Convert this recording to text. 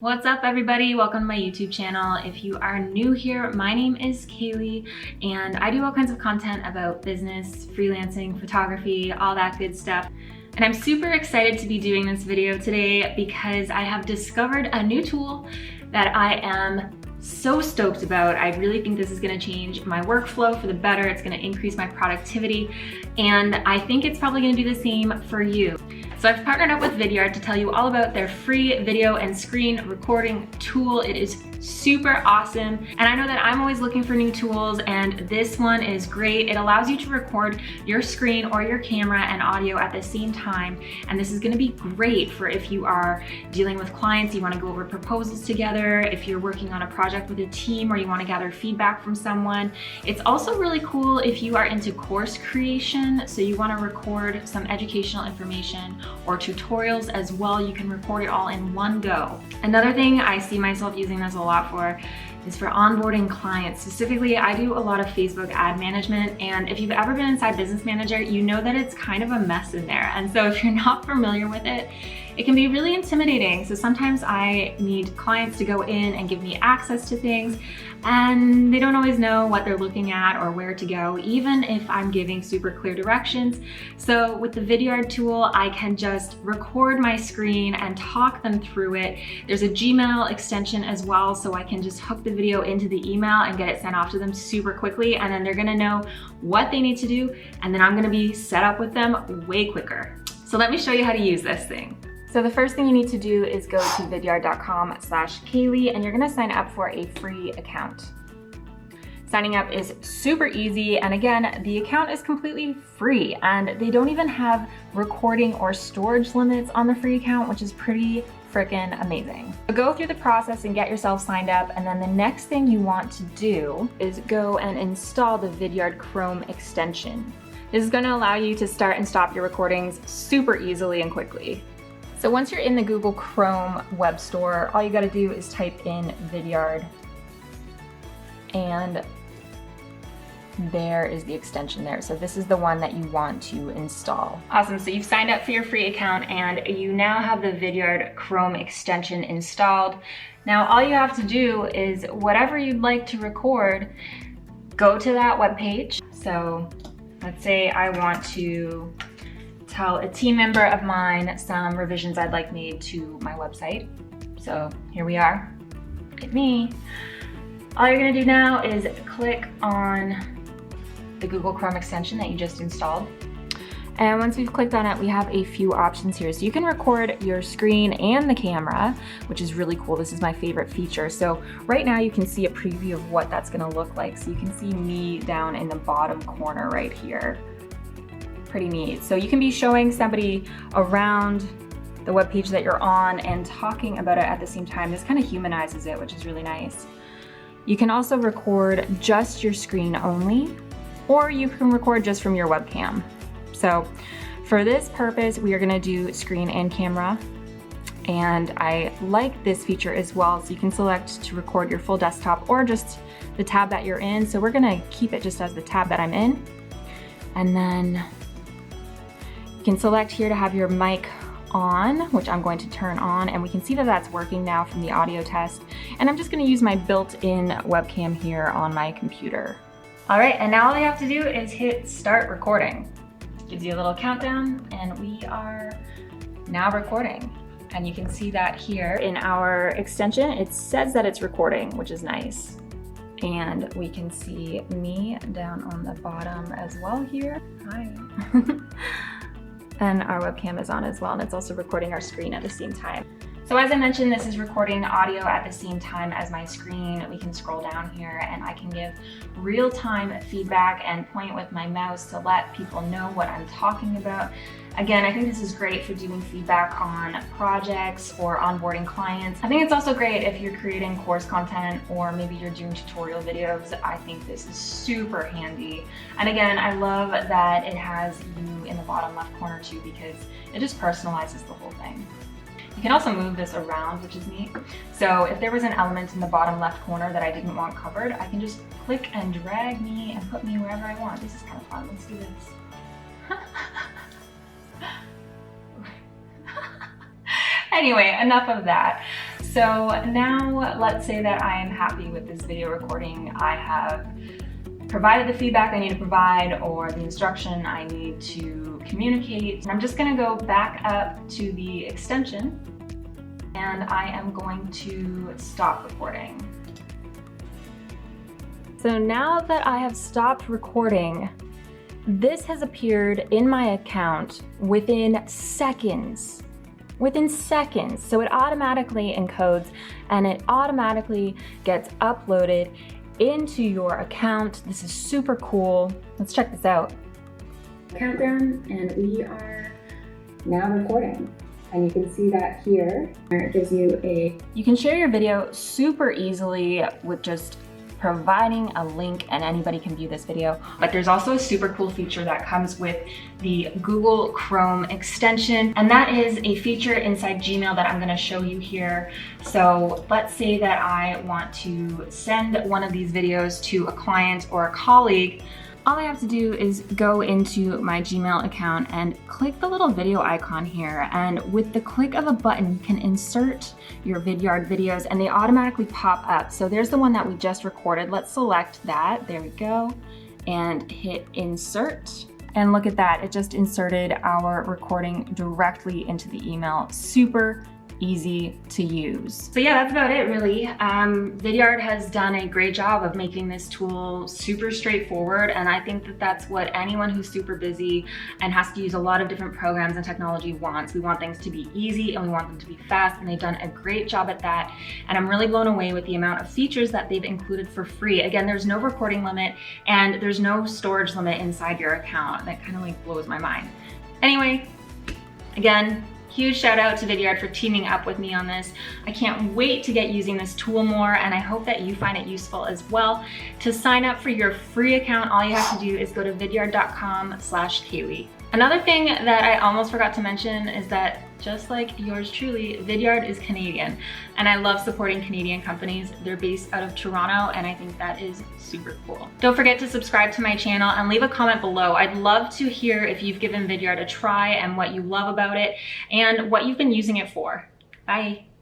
What's up everybody? Welcome to my YouTube channel. If you are new here, my name is Kaylee and I do all kinds of content about business, freelancing, photography, all that good stuff. And I'm super excited to be doing this video today because I have discovered a new tool that I am so stoked about. I really think this is gonna change my workflow for the better. It's gonna increase my productivity. And I think it's probably gonna do the same for you. So I've partnered up with Vidyard to tell you all about their free video and screen recording tool. It is super awesome. And I know that I'm always looking for new tools and this one is great. It allows you to record your screen or your camera and audio at the same time. And this is gonna be great for if you are dealing with clients, you wanna go over proposals together, if you're working on a project with a team or you wanna gather feedback from someone. It's also really cool if you are into course creation, so you wanna record some educational information or tutorials as well. You can record it all in one go. Another thing I see myself using this a lot for is for onboarding clients. Specifically, I do a lot of Facebook ad management, and if you've ever been inside Business Manager, you know that it's kind of a mess in there. And so if you're not familiar with it, it can be really intimidating. So sometimes I need clients to go in and give me access to things, and they don't always know what they're looking at or where to go, even if I'm giving super clear directions. So with the Vidyard tool, I can just record my screen and talk them through it. There's a Gmail extension as well, so I can just hook the video into the email and get it sent off to them super quickly, and then they're gonna know what they need to do, and then I'm gonna be set up with them way quicker. So let me show you how to use this thing. So the first thing you need to do is go to vidyard.com/Caley and you're gonna sign up for a free account. Signing up is super easy, and again, the account is completely free and they don't even have recording or storage limits on the free account, which is pretty freaking amazing. So go through the process and get yourself signed up, and then the next thing you want to do is go and install the Vidyard Chrome extension. This is gonna allow you to start and stop your recordings super easily and quickly. So once you're in the Google Chrome web store, all you gotta do is type in Vidyard, and there is the extension there. So this is the one that you want to install. Awesome, so you've signed up for your free account and you now have the Vidyard Chrome extension installed. Now all you have to do is whatever you'd like to record, go to that web page. So let's say I want to tell a team member of mine some revisions I'd like made to my website. So here we are, look at me. All you're gonna do now is click on the Google Chrome extension that you just installed. And once we've clicked on it, we have a few options here. So you can record your screen and the camera, which is really cool. This is my favorite feature. So right now you can see a preview of what that's gonna look like. So you can see me down in the bottom corner right here. Pretty neat. So you can be showing somebody around the web page that you're on and talking about it at the same time. This kind of humanizes it, which is really nice. You can also record just your screen only, or you can record just from your webcam. So for this purpose, we are gonna do screen and camera. And I like this feature as well. So you can select to record your full desktop or just the tab that you're in. So we're gonna keep it just as the tab that I'm in. And then you can select here to have your mic on, which I'm going to turn on, and we can see that that's working now from the audio test. And I'm just gonna use my built-in webcam here on my computer. All right, and now all you have to do is hit start recording. Gives you a little countdown, and we are now recording. And you can see that here in our extension, it says that it's recording, which is nice. And we can see me down on the bottom as well here. Hi. And our webcam is on as well, and it's also recording our screen at the same time. So as I mentioned, this is recording audio at the same time as my screen. We can scroll down here and I can give real-time feedback and point with my mouse to let people know what I'm talking about. Again, I think this is great for doing feedback on projects or onboarding clients. I think it's also great if you're creating course content or maybe you're doing tutorial videos. I think this is super handy. And again, I love that it has you in the bottom left corner too, because it just personalizes the whole thing. You can also move this around, which is neat. So if there was an element in the bottom left corner that I didn't want covered, I can just click and drag me and put me wherever I want. This is kind of fun. Let's do this. Anyway, enough of that. So So now let's say that I am happy with this video recording. I have provided the feedback I need to provide or the instruction I need to communicate. I'm just gonna go back up to the extension and I am going to stop recording. So now that I have stopped recording, this has appeared in my account within seconds. So it automatically encodes and it automatically gets uploaded into your account. This is super cool. Let's check this out. Countdown, and we are now recording. And you can see that here. It gives you can share your video super easily with just providing a link and anybody can view this video. But there's also a super cool feature that comes with the Google Chrome extension, and that is a feature inside Gmail that I'm gonna show you here. So let's say that I want to send one of these videos to a client or a colleague. All I have to do is go into my Gmail account and click the little video icon here. And with the click of a button, you can insert your Vidyard videos and they automatically pop up. So there's the one that we just recorded. Let's select that. There we go. And hit insert. And look at that. It just inserted our recording directly into the email. Super easy to use. So yeah, that's about it really. Vidyard has done a great job of making this tool super straightforward, and I think that that's what anyone who's super busy and has to use a lot of different programs and technology wants. We want things to be easy and we want them to be fast, and they've done a great job at that. And I'm really blown away with the amount of features that they've included for free. Again, there's no recording limit and there's no storage limit inside your account. That kind of like blows my mind. Anyway, again, huge shout out to Vidyard for teaming up with me on this. I can't wait to get using this tool more, and I hope that you find it useful as well. To sign up for your free account, all you have to do is go to vidyard.com/Caley. Another thing that I almost forgot to mention is that just like yours truly, Vidyard is Canadian, and I love supporting Canadian companies. They're based out of Toronto, and I think that is super cool. Don't forget to subscribe to my channel and leave a comment below. I'd love to hear if you've given Vidyard a try and what you love about it and what you've been using it for. Bye.